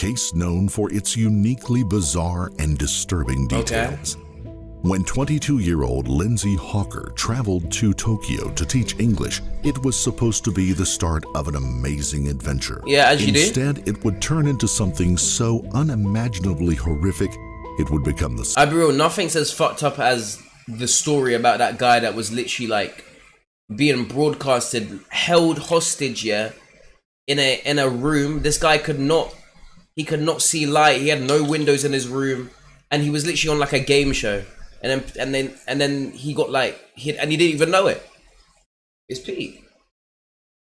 case known for its uniquely bizarre and disturbing details. When 22-year-old Lindsay Hawker traveled to Tokyo to teach English, it was supposed to be the start of an amazing adventure. Yeah, as you did. Instead, it would turn into something so unimaginably horrific, it would become the... I'll be real, nothing's as fucked up as the story about that guy that was literally like being broadcasted, held hostage, yeah, in a room. This guy could not see light. He had no windows in his room, and he was literally on like a game show. And then he got like he didn't even know it. It's peak.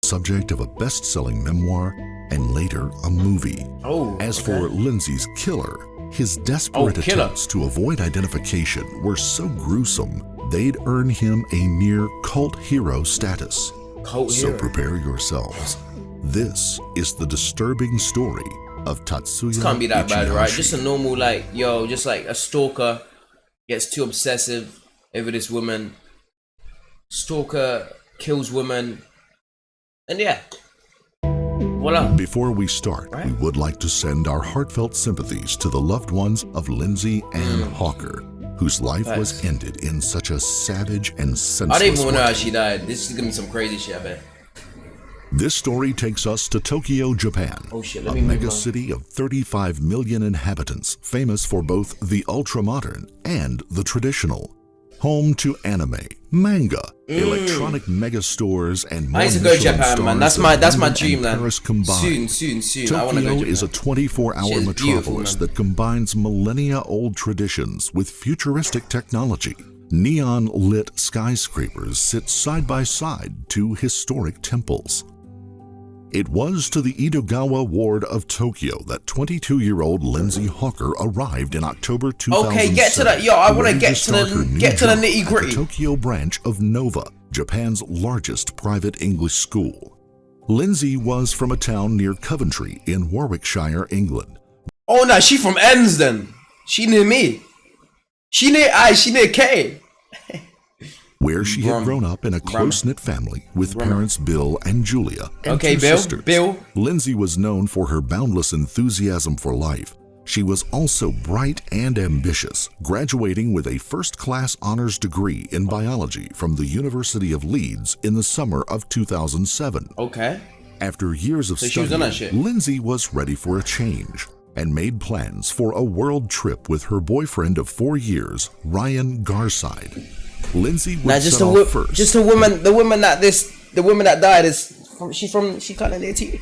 Subject of a best-selling memoir and later a movie. As for Lindsay's killer, his desperate attempts to avoid identification were so gruesome they'd earn him a near cult hero status. So prepare yourselves. This is the disturbing story of Tatsuya Ichihashi. It can't be that bad, right? Just a normal just like a stalker gets too obsessive over this woman. Stalker kills woman. And yeah. Voila. Before we start, we would like to send our heartfelt sympathies to the loved ones of Lindsay Ann Hawker, whose life was ended in such a savage and senseless I don't even way. know how she died. This is gonna be some crazy shit, I bet. This story takes us to Tokyo, Japan, a mega city of 35 million inhabitants, famous for both the ultra-modern and the traditional. Home to anime, manga, electronic mega stores, and more. I need to go to Japan, man. That's my dream, man. Soon. Tokyo I want to go to is a 24-hour metropolis that combines millennia-old traditions with futuristic technology. Neon-lit skyscrapers sit side by side to historic temples. It was to the Edogawa ward of Tokyo that 22-year-old Lindsay Hawker arrived in October 2007. Okay, get to that. Yo, I want to get to the nitty-gritty. The Tokyo branch of Nova, Japan's largest private English school. Lindsay was from a town near Coventry in Warwickshire, England. Oh no, she from Ends then. She near me. She near K. Where she had grown up in a close-knit family with parents Bill and Julia and two sisters. Lindsay was known for her boundless enthusiasm for life. She was also bright and ambitious, graduating with a first-class honors degree in biology from the University of Leeds in the summer of 2007. After years of studying, Lindsay was ready for a change and made plans for a world trip with her boyfriend of 4 years, Ryan Garside. Lindsay would set off first. Just the woman that died she kind of near to you.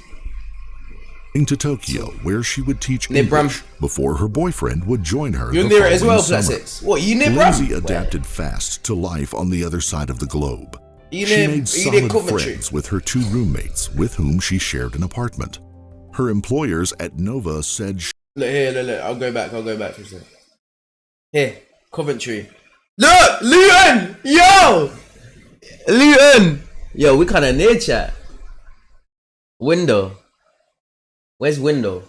To Tokyo, where she would teach English before her boyfriend would join her. You're near it as well, summer. What, you near Lindsay adapted fast to life on the other side of the globe. She made solid friends with her two roommates, with whom she shared an apartment. Her employers at Nova said, Look, I'll go back for a second. Here, Coventry. Look, Luton! Yo! Luton! Yo, we kind of near, chat. Window. Where's window?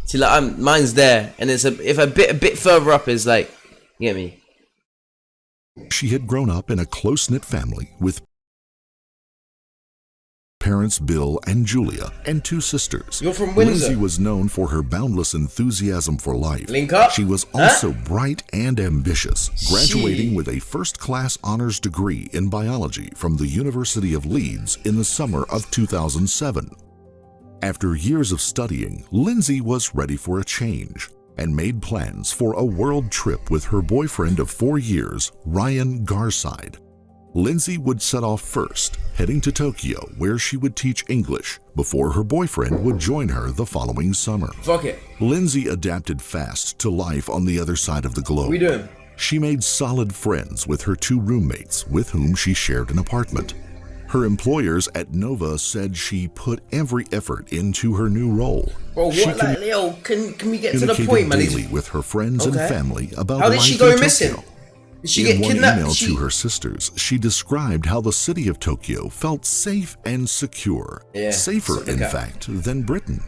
See, like, mine's there, and it's a bit further up is like, you get me? She had grown up in a close-knit family with parents Bill and Julia and two sisters. You're from Windsor. Lindsay was known for her boundless enthusiasm for life. Link up. She was also bright and ambitious, graduating with a first-class honors degree in biology from the University of Leeds in the summer of 2007. After years of studying, Lindsay was ready for a change and made plans for a world trip with her boyfriend of 4 years, Ryan Garside. Lindsay would set off first, heading to Tokyo, where she would teach English before her boyfriend would join her the following summer. Fuck it. Lindsay adapted fast to life on the other side of the globe. What we doing? She made solid friends with her two roommates, with whom she shared an apartment. Her employers at Nova said she put every effort into her new role. Bro, what, like, Leo, can we get to the point, man? Daily with her friends and family about how did she go missing? Did she get kidnapped? In one email to her sisters, she described how the city of Tokyo felt safe and secure. Yeah, safer, in fact, than Britain.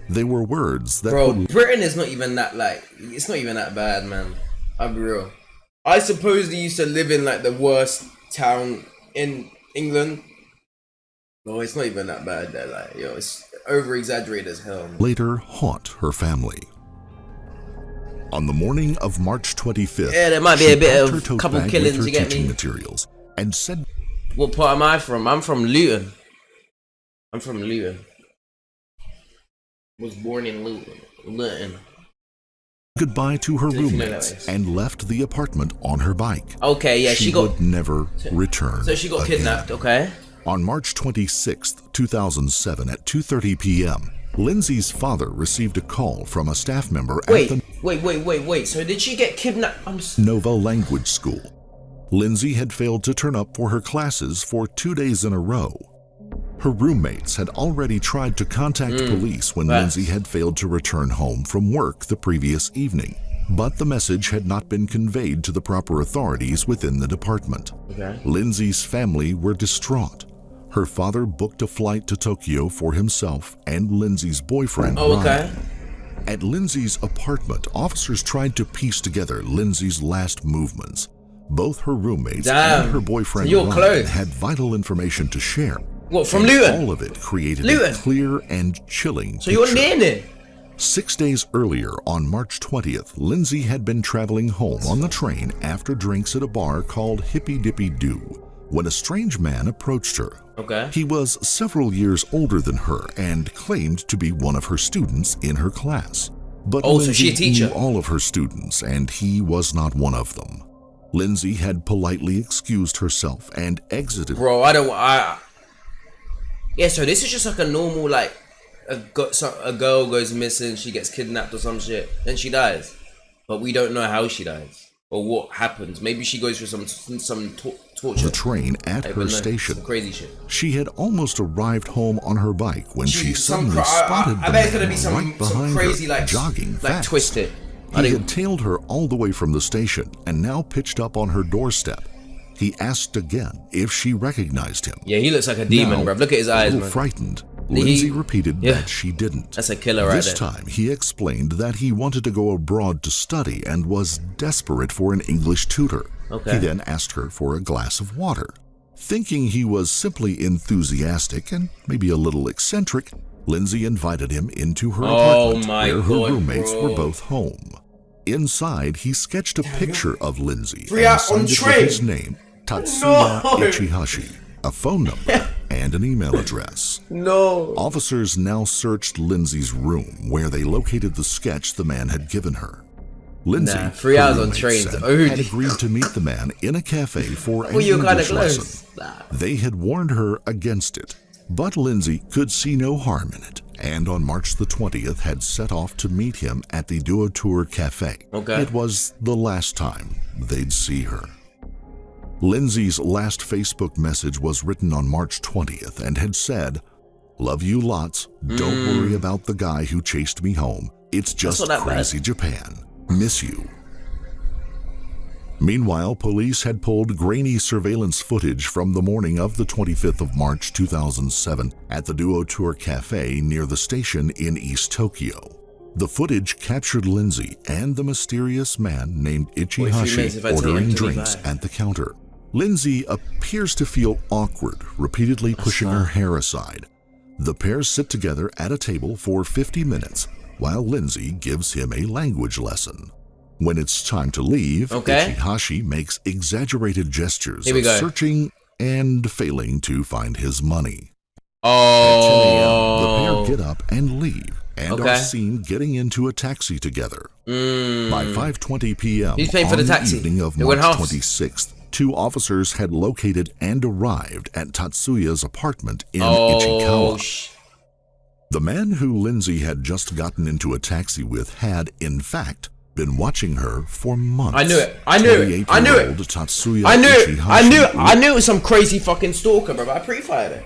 They were words that Britain is not even that, like, it's not even that bad, man. I'll be real. I supposedly used to live in, like, the worst town in England. No, it's not even that bad. Though. Like, yo, it's over exaggerated as hell. Man. Later haunt her family. On the morning of March 25th, yeah, there might be a bit of a couple killings. You get me? Materials and said, "What part am I from? I'm from Luton. Was born in Luton. Goodbye to her roommates and left the apartment on her bike. Okay, yeah, she would never return. So she got again. Kidnapped. Okay. On March 26th, 2007, at 2:30 p.m., Lindsay's father received a call from a staff member at the Wait. So did she get kidnapped? Nova Language School. Lindsay had failed to turn up for her classes for 2 days in a row. Her roommates had already tried to contact police when Lindsay had failed to return home from work the previous evening, but the message had not been conveyed to the proper authorities within the department. Okay. Lindsay's family were distraught. Her father booked a flight to Tokyo for himself and Lindsay's boyfriend, Ryan. At Lindsay's apartment, officers tried to piece together Lindsay's last movements. Both her roommates and her boyfriend Ryan had vital information to share. What, from Luton? All of it created a clear and chilling picture. You're near it. 6 days earlier, on March 20th, Lindsay had been traveling home on the train after drinks at a bar called Hippy Dippy Doo when a strange man approached her. Okay. He was several years older than her and claimed to be one of her students in her class. But Lindsay knew all of her students, and he was not one of them. Lindsay had politely excused herself and exited. Bro, yeah, so this is just like a normal, like, a girl goes missing, she gets kidnapped or some shit, then she dies. But we don't know how she dies or what happens. Maybe she goes through some torture. The train at her station. Some crazy shit. She had almost arrived home on her bike when she suddenly spotted the man right behind her, like, jogging fast. Twisted. He had tailed her all the way from the station and now pitched up on her doorstep. He asked again if she recognized him. Yeah, he looks like a demon, bruv. Look at his eyes, man. Frightened, Lindsay repeated that she didn't. That's a killer right there. This time, he explained that he wanted to go abroad to study and was desperate for an English tutor. Okay. He then asked her for a glass of water. Thinking he was simply enthusiastic and maybe a little eccentric, Lindsay invited him into her apartment where her roommates were both home. Inside, he sketched a picture of Lindsay and signed it with his name, Tatsuya Ichihashi, a phone number, and an email address. Officers now searched Lindsay's room, where they located the sketch the man had given her. Lindsay, 3 hours on trains, had agreed to meet the man in a cafe for an English lesson. They had warned her against it, but Lindsay could see no harm in it, and on March the 20th had set off to meet him at the Duotour Cafe. It was the last time they'd see her. Lindsay's last Facebook message was written on March 20th and had said, "Love you lots. Don't worry about the guy who chased me home. It's just crazy Japan. Miss you." Meanwhile, police had pulled grainy surveillance footage from the morning of the 25th of March 2007 at the Duotour Cafe near the station in East Tokyo. The footage captured Lindsay and the mysterious man named Ichihashi ordering drinks at the counter. Lindsay appears to feel awkward, repeatedly pushing her hair aside. The pair sit together at a table for 50 minutes while Lindsay gives him a language lesson. When it's time to leave, Ichihashi makes exaggerated gestures of searching and failing to find his money. At 10 a.m., the pair get up and leave and are seen getting into a taxi together. By 5:20 p.m. on the evening of March 26th, 2 officers had located and arrived at Tatsuya's apartment in Ichikawa. The man who Lindsay had just gotten into a taxi with had, in fact, been watching her for months. I knew it. I knew it. Tatsuya I knew it was some crazy fucking stalker, bro. I pre-fired it.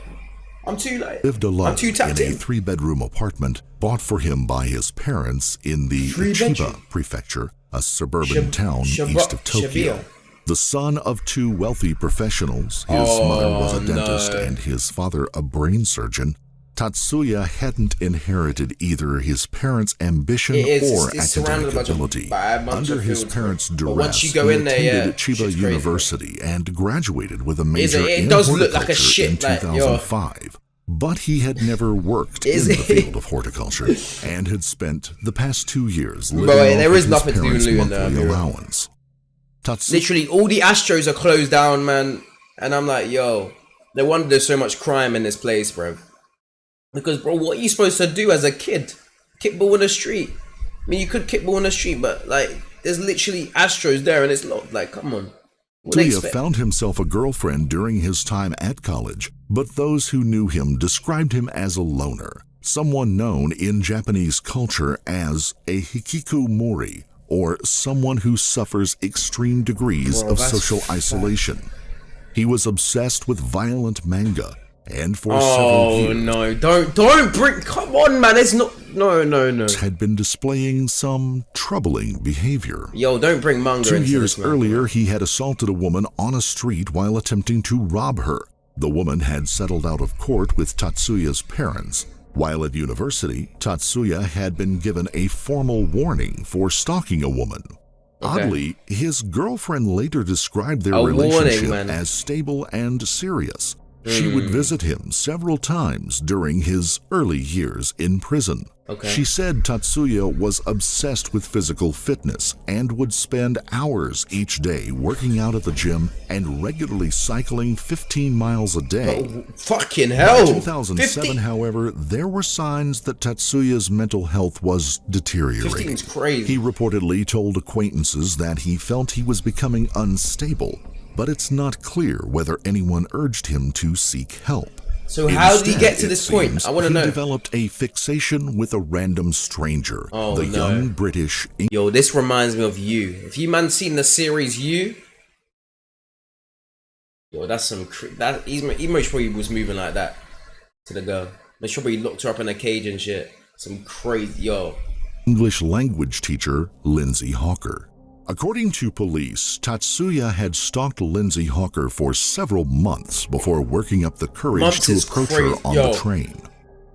I'm too late. Lived alone in a 3-bedroom apartment bought for him by his parents in the Chiba Prefecture, a suburban town east of Tokyo. The son of 2 wealthy professionals, his mother was a dentist and his father a brain surgeon, Tatsuya hadn't inherited either his parents' ambition or academic ability. Under his parents' duress, he attended Chiba University and graduated with a major in horticulture in 2005. But he had never worked in the field of horticulture and had spent the past 2 years living off his parents' monthly allowance. Literally, all the Astros are closed down, man. And I'm like, yo, no wonder there's so much crime in this place, bro. Because, bro, what are you supposed to do as a kid? Kickball in the street. I mean, you could kickball in the street, but, like, there's literally Astros there and it's locked. Like, come on. Tatsuya found himself a girlfriend during his time at college, but those who knew him described him as a loner, someone known in Japanese culture as a hikikomori, or someone who suffers extreme degrees of social isolation. He was obsessed with violent manga, and for several years... no, don't bring... Come on, man, it's not... No. ...had been displaying some troubling behavior. Yo, don't bring manga into 2 years this, man. earlier, he had assaulted a woman on a street while attempting to rob her. The woman had settled out of court with Tatsuya's parents. While at university, Tatsuya had been given a formal warning for stalking a woman. Okay. Oddly, his girlfriend later described their relationship as stable and serious. She would visit him several times during his early years in prison. Okay. She said Tatsuya was obsessed with physical fitness and would spend hours each day working out at the gym and regularly cycling 15 miles a day. Oh, fucking hell! By 2007, 50? However, there were signs that Tatsuya's mental health was deteriorating. 15's crazy. He reportedly told acquaintances that he felt he was becoming unstable, but it's not clear whether anyone urged him to seek help. So how did he get to this point? I want to know. He developed a fixation with a random stranger, young British... Yo, this reminds me of You. If you man seen the series You, yo, that's some... He most probably was moving like that to the girl. Most probably locked her up in a cage and shit. Some crazy... Yo. English language teacher, Lindsay Hawker. According to police, Tatsuya had stalked Lindsay Hawker for several months before working up the courage to approach her on the train.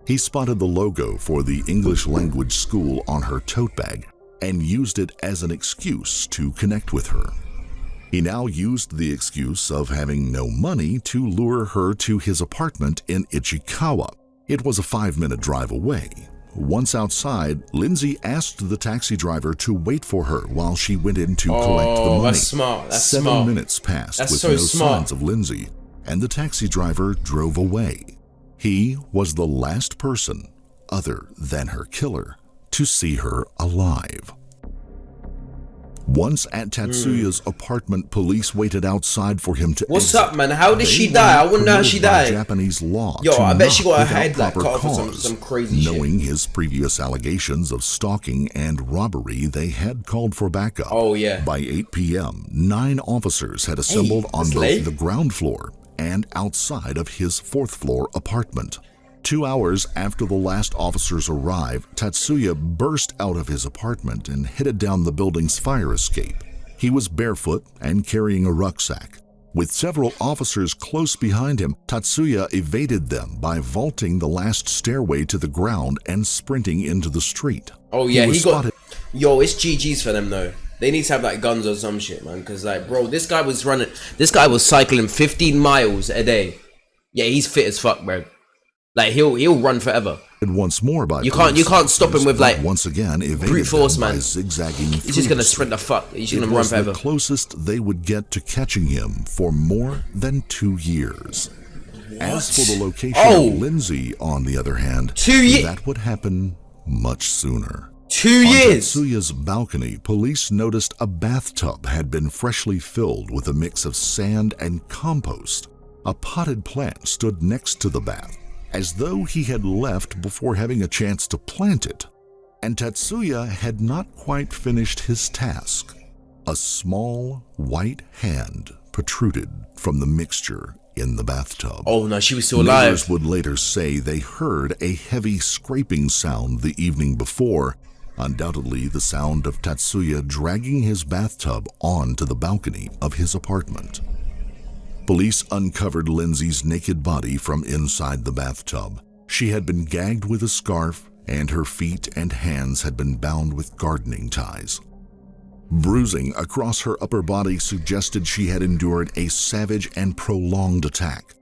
He spotted the logo for the English language school on her tote bag and used it as an excuse to connect with her. He now used the excuse of having no money to lure her to his apartment in Ichikawa. It was a 5-minute drive away. Once outside, Lindsay asked the taxi driver to wait for her while she went in to collect the money. That's smart. That's 7 minutes passed with no signs of Lindsay, and the taxi driver drove away. He was the last person, other than her killer, to see her alive. Once at Tatsuya's apartment, police waited outside for him to What's exit. up, man? How did she die? I wonder how she died. Japanese law. Yo, I bet she got her head like cut off for some crazy shit. Knowing his previous allegations of stalking and robbery, they had called for backup. Oh, yeah. By 8 p.m., 9 officers had assembled on both the ground floor and outside of his 4th floor apartment. 2 hours after the last officers arrived, Tatsuya burst out of his apartment and headed down the building's fire escape. He was barefoot and carrying a rucksack. With several officers close behind him, Tatsuya evaded them by vaulting the last stairway to the ground and sprinting into the street. Oh yeah, he got... Yo, it's GG's for them though. They need to have like guns or some shit, man. Cause like, bro, this guy was cycling 15 miles a day. Yeah, he's fit as fuck, bro. Like he'll run forever. And once more by you can't stop him with like once again brute force, man. Zigzagging. He's just gonna sprint the fuck. He's just gonna run forever. The closest they would get to catching him for more than 2 years. What? As for the location of Lindsay, on the other hand, 2 years. That would happen much sooner. 2 years. On Tatsuya's balcony, police noticed a bathtub had been freshly filled with a mix of sand and compost. A potted plant stood next to the bath, as though he had left before having a chance to plant it. And Tatsuya had not quite finished his task. A small white hand protruded from the mixture in the bathtub. Oh no, she was still alive. Neighbors would later say they heard a heavy scraping sound the evening before, undoubtedly the sound of Tatsuya dragging his bathtub onto the balcony of his apartment. Police uncovered Lindsay's naked body from inside the bathtub. She had been gagged with a scarf, and her feet and hands had been bound with gardening ties. Bruising across her upper body suggested she had endured a savage and prolonged attack.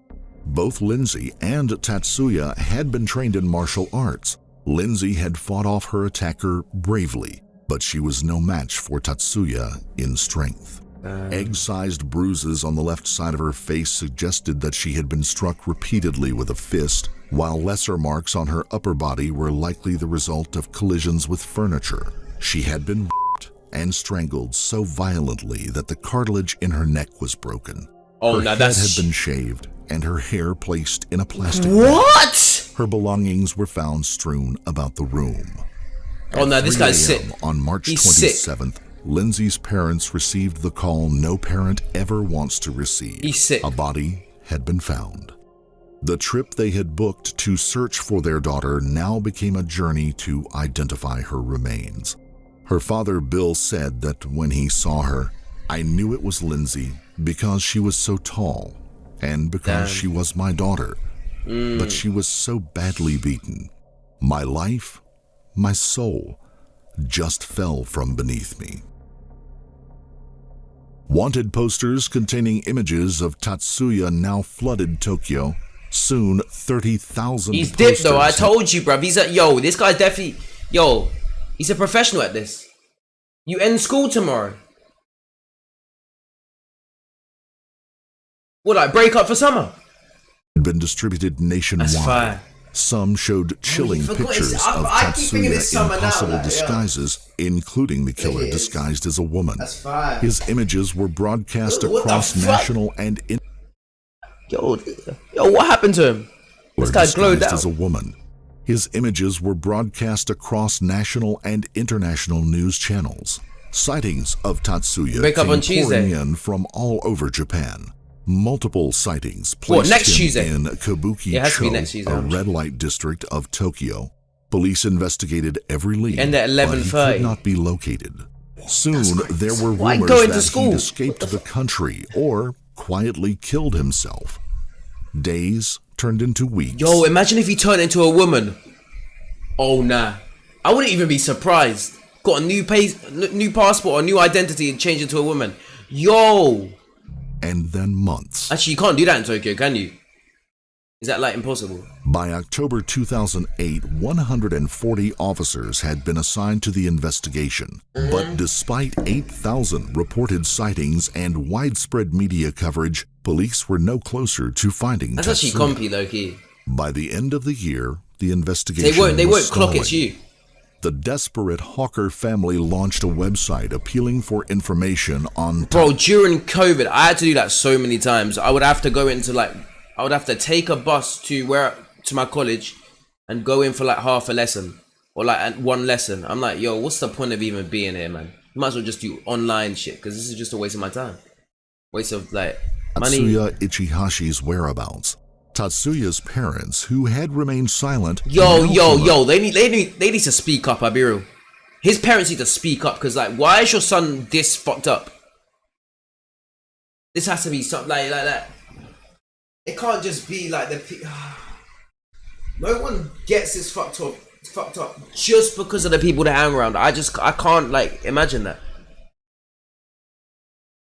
Both Lindsay and Tatsuya had been trained in martial arts. Lindsay had fought off her attacker bravely, but she was no match for Tatsuya in strength. Egg-sized bruises on the left side of her face suggested that she had been struck repeatedly with a fist, while lesser marks on her upper body were likely the result of collisions with furniture. She had been raped and strangled so violently that the cartilage in her neck was broken. Her head had been shaved and her hair placed in a plastic bag. What? Her belongings were found strewn about the room. Oh no, this guy's sick. On March 27th, Lindsay's parents received the call no parent ever wants to receive. He's sick. A body had been found. The trip they had booked to search for their daughter now became a journey to identify her remains. Her father, Bill, said that when he saw her, "I knew it was Lindsay because she was so tall and because she was my daughter. But she was so badly beaten. My life, my soul, just fell from beneath me." Wanted posters containing images of Tatsuya now flooded Tokyo. Soon, 30,000 He's dipped though, I told you, bruv. He's like, yo, this guy's definitely, yo, he's a professional at this. You end school tomorrow. What, like break up for summer? Had been distributed nationwide. That's fire. Some showed chilling pictures of Tatsuya in possible disguises, including the killer disguised as a woman. His images were broadcast across national and Yo, what happened to him? This guy glowed out. As a woman. His images were broadcast across national and international news channels. Sightings of Tatsuya came pouring in from all over Japan. Multiple sightings placed him in Kabuki-cho, a red light district of Tokyo. Police investigated every lead, but he could not be located. Soon, there were rumors that he escaped the country or quietly killed himself. Days turned into weeks. Yo, imagine if he turned into a woman. Oh, nah. I wouldn't even be surprised. Got a new passport or new identity and changed into a woman. Yo. And then months. Actually, you can't do that in Tokyo, can you? Is that like impossible? By October 2008, 140 officers had been assigned to the investigation. But despite 8,000 reported sightings and widespread media coverage, police were no closer to finding Tatsuya. That's actually compy, low-key. By the end of the year, the investigation They won't stalling. clock it's you. The desperate Hawker family launched a website appealing for information on... Bro, during COVID, I had to do that so many times. I would have to go into like... I would have to take a bus to my college and go in for like half a lesson or like one lesson. I'm like, yo, what's the point of even being here, man? You might as well just do online shit because this is just a waste of my time. Waste of like money. Tatsuya Ichihashi's whereabouts. Tatsuya's parents, who had remained silent. Yo, they need to speak up, I'll be real. His parents need to speak up because like, why is your son this fucked up? This has to be something like that. It can't just be like no one gets this fucked up just because of the people that hang around. I can't like imagine that.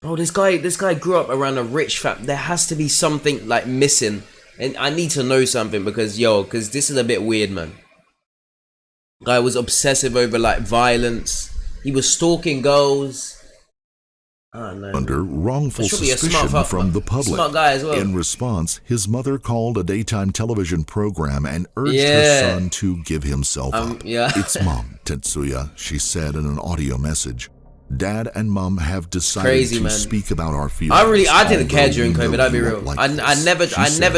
Bro, this guy grew up around a rich family. There has to be something like missing, and I need to know something because this is a bit weird, man. Guy was obsessive over like violence. He was stalking girls. Under wrongful suspicion from the public. Smart guy as well. In response, his mother called a daytime television program and urged her son to give himself up. It's Mom, Tatsuya, she said in an audio message. Dad and Mom have decided to speak about our feelings. I didn't care during COVID, I'll be real. I never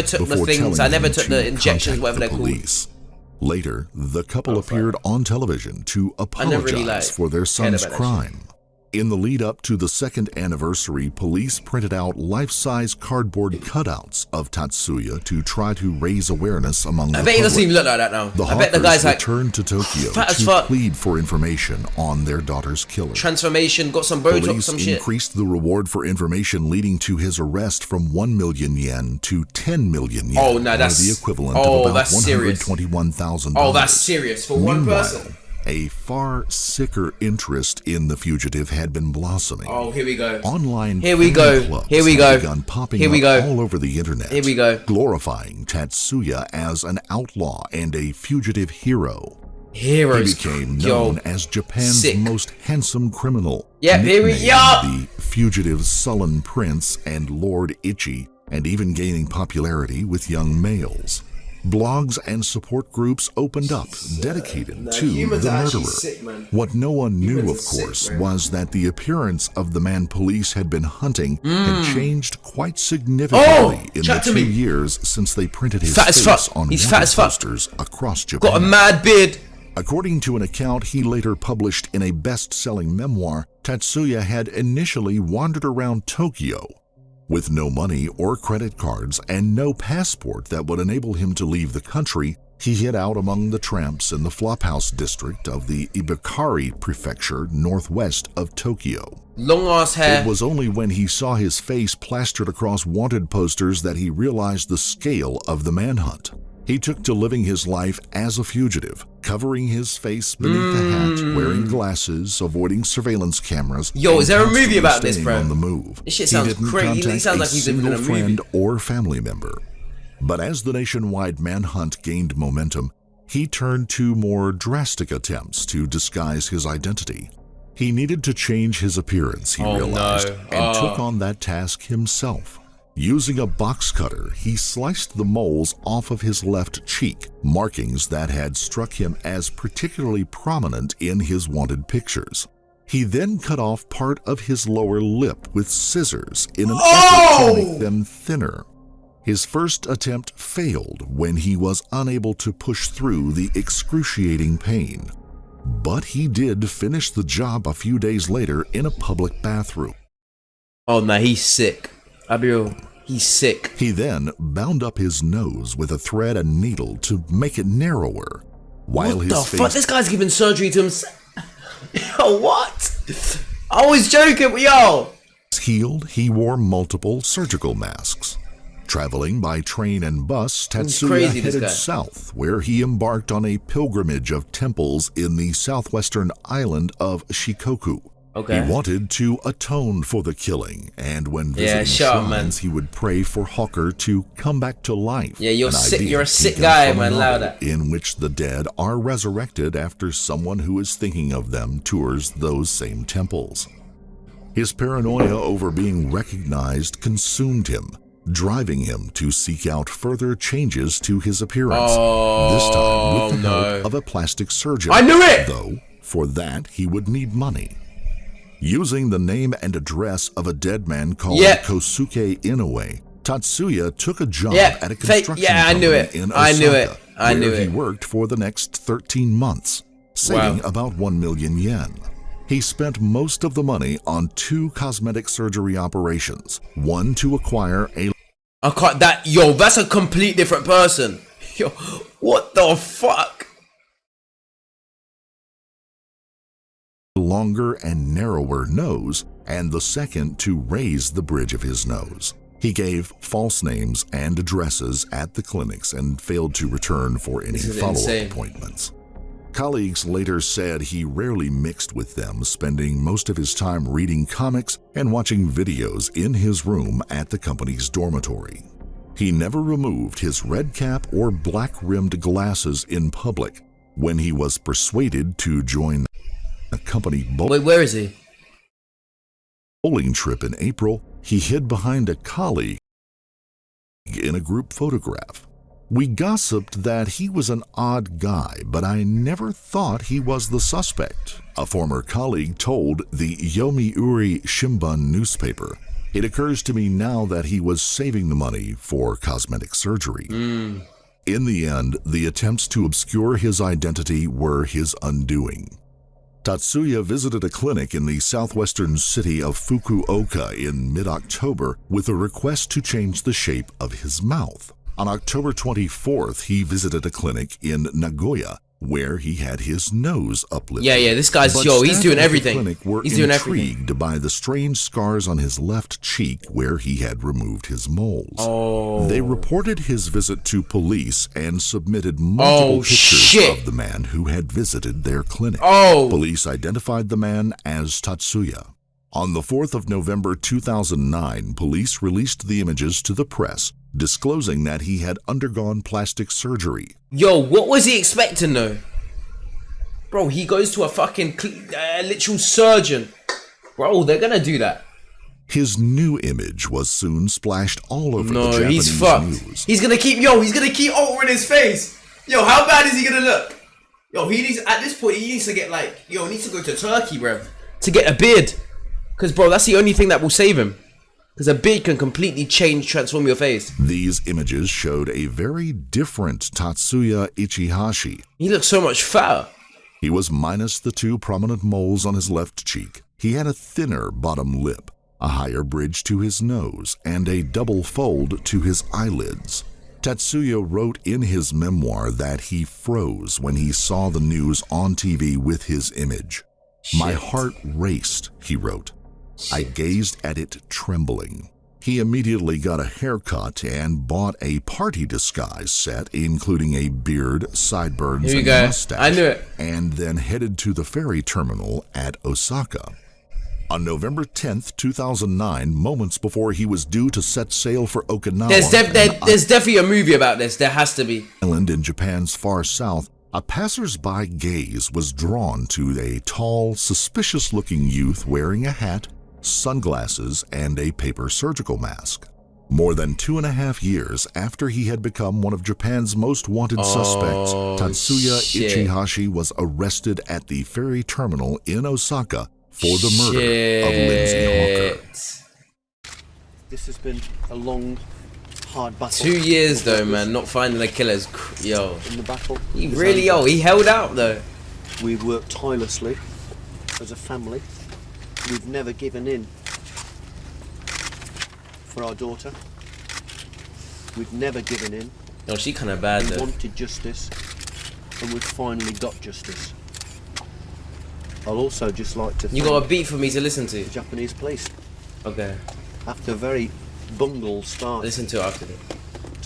took the things, I never took the injections, whatever they're called. Later, the couple appeared on television to apologize for their son's crime. In the lead up to the second anniversary, police printed out life-size cardboard cutouts of Tatsuya to try to raise awareness among the public. I bet he doesn't even look like that now. I bet the guy's like returned to Tokyo to plead for information on their daughter's killer. Transformation, got some Botox, some shit. Police increased the reward for information, leading to his arrest from 1 million yen to 10 million yen. Oh, no, that's the equivalent of about $121,000. Oh, that's serious for one person. A far sicker interest in the fugitive had been blossoming. Oh, here we go. Online here we go. clubs Here we had go. begun popping here we up go. all over the internet. Here we go. Glorifying Tatsuya as an outlaw and a fugitive hero. Heroes. He became known as Japan's most handsome criminal. Yeah, here we go. The fugitive sullen prince and Lord Ichi, and even gaining popularity with young males. Blogs and support groups opened up, dedicated to the murderer. Sick, what no one knew, of course, was that the appearance of the man police had been hunting had changed quite significantly in the 2 years since they printed his face on wanted posters across Japan. Got a mad beard. According to an account he later published in a best-selling memoir, Tatsuya had initially wandered around Tokyo with no money or credit cards and no passport that would enable him to leave the country. He hid out among the tramps in the Flophouse district of the Ibukari prefecture northwest of Tokyo. Long ass hair. It was only when he saw his face plastered across wanted posters that he realized the scale of the manhunt. He took to living his life as a fugitive, covering his face beneath a hat, wearing glasses, avoiding surveillance cameras. Yo, is there a movie about this, bro? On the move. This shit sounds crazy. He sounds like he's living in a movie. Friend or family member. But as the nationwide manhunt gained momentum, he turned to more drastic attempts to disguise his identity. He needed to change his appearance, he realized, and took on that task himself. Using a box cutter, he sliced the moles off of his left cheek, markings that had struck him as particularly prominent in his wanted pictures. He then cut off part of his lower lip with scissors in an effort to make them thinner. His first attempt failed when he was unable to push through the excruciating pain. But he did finish the job a few days later in a public bathroom. Oh, no, he's sick. I'll be real. He's sick. He then bound up his nose with a thread and needle to make it narrower. While what his the face fuck? This guy's giving surgery to himself. Yo, what? I was joking, yo. Healed, he wore multiple surgical masks. Traveling by train and bus, Tatsuya headed south, where he embarked on a pilgrimage of temples in the southwestern island of Shikoku. Okay. He wanted to atone for the killing, and when visiting shrines, he would pray for Hawker to come back to life. Yeah, you're sick. You're a sick guy, man. Louder. In which the dead are resurrected after someone who is thinking of them tours those same temples. His paranoia over being recognized consumed him, driving him to seek out further changes to his appearance. This time with the help of a plastic surgeon. I knew it! Though, for that, he would need money. Using the name and address of a dead man called Kosuke Inoue, Tatsuya took a job at a construction company in Osaka, where he worked for the next 13 months, saving about 1 million yen. He spent most of the money on 2 cosmetic surgery operations, one to acquire a... that's a complete different person. Yo, what the fuck? Longer and narrower nose, and the second to raise the bridge of his nose. He gave false names and addresses at the clinics and failed to return for any follow-up appointments. Colleagues later said he rarely mixed with them, spending most of his time reading comics and watching videos in his room at the company's dormitory. He never removed his red cap or black-rimmed glasses in public. When he was persuaded to join a company where is he? Bowling trip in April, he hid behind a colleague in a group photograph. We gossiped that he was an odd guy, but I never thought he was the suspect, a former colleague told the Yomiuri Shimbun newspaper. It occurs to me now that he was saving the money for cosmetic surgery. In the end, the attempts to obscure his identity were his undoing. Tatsuya visited a clinic in the southwestern city of Fukuoka in mid-October with a request to change the shape of his mouth. On October 24th, he visited a clinic in Nagoya where he had his nose uplifted. Yeah, this guy's, But he's staff doing at the everything. clinic were He's doing intrigued everything. by the strange scars on his left cheek where he had removed his moles. Oh. They reported his visit to police and submitted multiple pictures of the man who had visited their clinic. Police identified the man as Tatsuya. On the 4th of November 2009, police released the images to the press, disclosing that he had undergone plastic surgery. Yo, what was he expecting though? Bro, he goes to a fucking literal surgeon. Bro, they're gonna do that. His new image was soon splashed all over the Japanese he's fucked. news. He's gonna keep altering his face. Yo, how bad is he gonna look? Yo, he needs, at this point, he needs to get like, he needs to go to Turkey, bruv, to get a beard. Cause bro, that's the only thing that will save him. Because a beard can completely transform your face. These images showed a very different Tatsuya Ichihashi. He looks so much fatter. He was minus the 2 prominent moles on his left cheek. He had a thinner bottom lip, a higher bridge to his nose, and a double fold to his eyelids. Tatsuya wrote in his memoir that he froze when he saw the news on TV with his image. My heart raced, he wrote. I gazed at it trembling. He immediately got a haircut and bought a party disguise set, including a beard, sideburns, and mustache. I knew it. And then headed to the ferry terminal at Osaka. On November 10th, 2009, moments before he was due to set sail for Okinawa, there's definitely a movie about this. There has to be. Island in Japan's far south, a passer's-by gaze was drawn to a tall, suspicious-looking youth wearing a hat, sunglasses, and a paper surgical mask. More than 2.5 years after he had become one of Japan's most wanted suspects, Tatsuya Ichihashi was arrested at the ferry terminal in Osaka for the murder of Lindsay Hawker. This has been a long, hard battle. 2 years though, man, not finding the killers. Yo, in the battle, he really, he held out though. We've worked tirelessly as a family. We've never given in for our daughter. We've never given in. Oh, she kind of bad though. We wanted justice, and we've finally got justice. I'll also just like to. You got a beat for me to listen to. The Japanese police. Okay. After a very bungled start. Listen to it after this.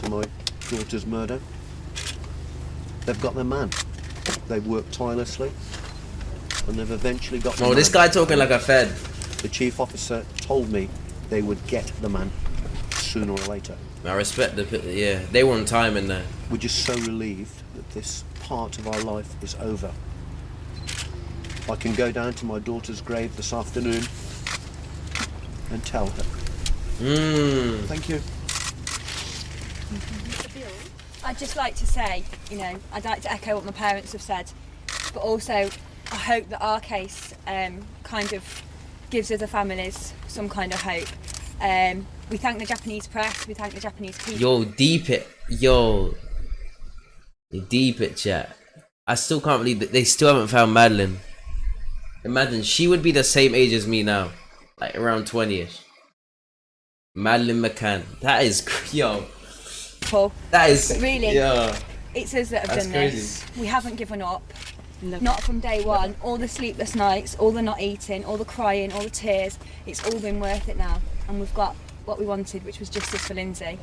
To my daughter's murder, they've got their man. They've worked tirelessly. And they've eventually got the man. This guy talking like a fed. The chief officer told me they would get the man sooner or later. I respect they were on time in there. We're just so relieved that this part of our life is over. I can go down to my daughter's grave this afternoon and tell her. Thank you. I'd just like to say, I'd like to echo what my parents have said, but also I hope that our case kind of gives other families some kind of hope. We thank the Japanese press, we thank the Japanese people. Yo, deep it, chat. I still can't believe that they still haven't found Madeline. Imagine, she would be the same age as me now, like around 20ish. Madeline McCann. That is, yo. Paul, that is, but really, it's us that have done crazy. This. We haven't given up. Not from day one. All the sleepless nights, all the not eating, all the crying, all the tears. It's all been worth it now. And we've got what we wanted, which was justice for Lindsay.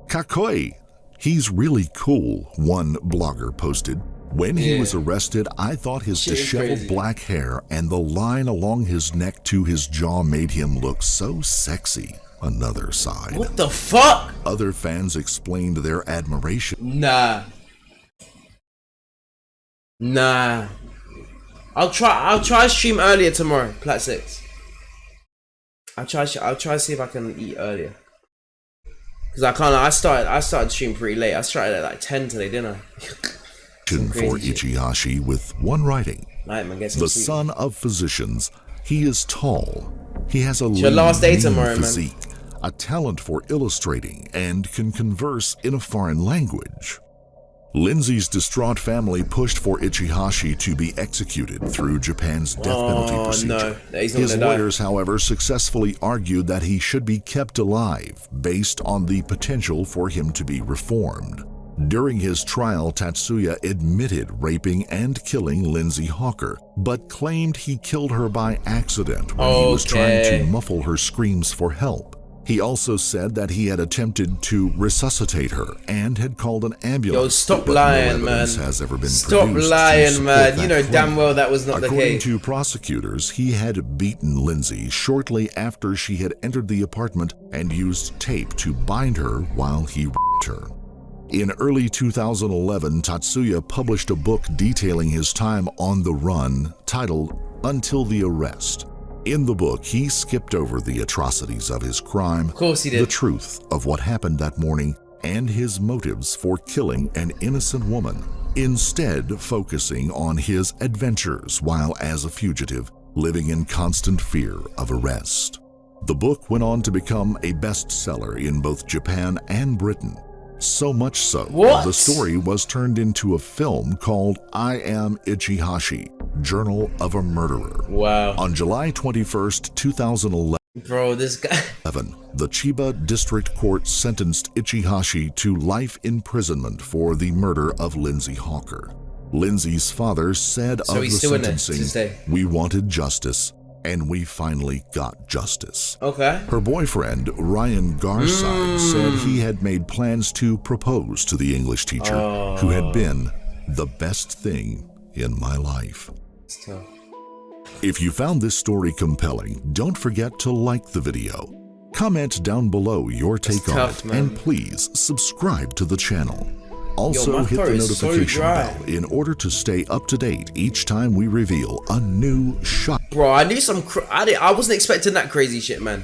Kakoi. He's really cool, one blogger posted. When he was arrested, I thought his disheveled black hair and the line along his neck to his jaw made him look so sexy. Another side. What the fuck? Other fans explained their admiration. Nah. I'll try stream earlier tomorrow, Plat 6. I'll try to see if I can eat earlier. Cause I started stream pretty late. I started at like 10 today, didn't I? For Ichihashi with one writing. The son of physicians, he is tall. He has a last day tomorrow, physique, a talent for illustrating, and can converse in a foreign language. Lindsay's distraught family pushed for Ichihashi to be executed through Japan's death penalty procedure. No, his lawyers, however, successfully argued that he should be kept alive based on the potential for him to be reformed. During his trial, Tatsuya admitted raping and killing Lindsay Hawker, but claimed he killed her by accident when he was trying to muffle her screams for help. He also said that he had attempted to resuscitate her and had called an ambulance. Yo, stop lying, man. Has ever been stop lying, man. You know damn well that was not the case. According to prosecutors, he had beaten Lindsay shortly after she had entered the apartment and used tape to bind her while he raped her. In early 2011, Tatsuya published a book detailing his time on the run titled Until the Arrest. In the book, he skipped over the atrocities of his crime, of course he did, the truth of what happened that morning, and his motives for killing an innocent woman, instead focusing on his adventures while as a fugitive, living in constant fear of arrest. The book went on to become a bestseller in both Japan and Britain. So much so, the story was turned into a film called I Am Ichihashi, Journal of a Murderer. Wow. On July 21st, 2011, bro, this guy. The Chiba District Court sentenced Ichihashi to life imprisonment for the murder of Lindsay Hawker. Lindsay's father said of the sentencing, "We wanted justice, and we finally got justice." Okay. Her boyfriend, Ryan Garside, said he had made plans to propose to the English teacher who had been the best thing in my life. It's tough. If you found this story compelling, don't forget to like the video. Comment down below your take on it, and please subscribe to the channel. Also, hit the notification bell in order to stay up to date each time we reveal a new shot. Bro, I knew some. I wasn't expecting that crazy shit, man.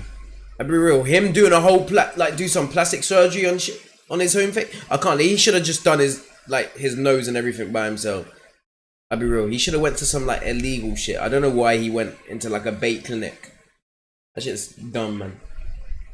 I'll be real. Him doing a whole do some plastic surgery on shit on his home face. I can't. He should have just done his nose and everything by himself. I'll be real. He should have went to some illegal shit. I don't know why he went into a bait clinic. That shit's dumb, man.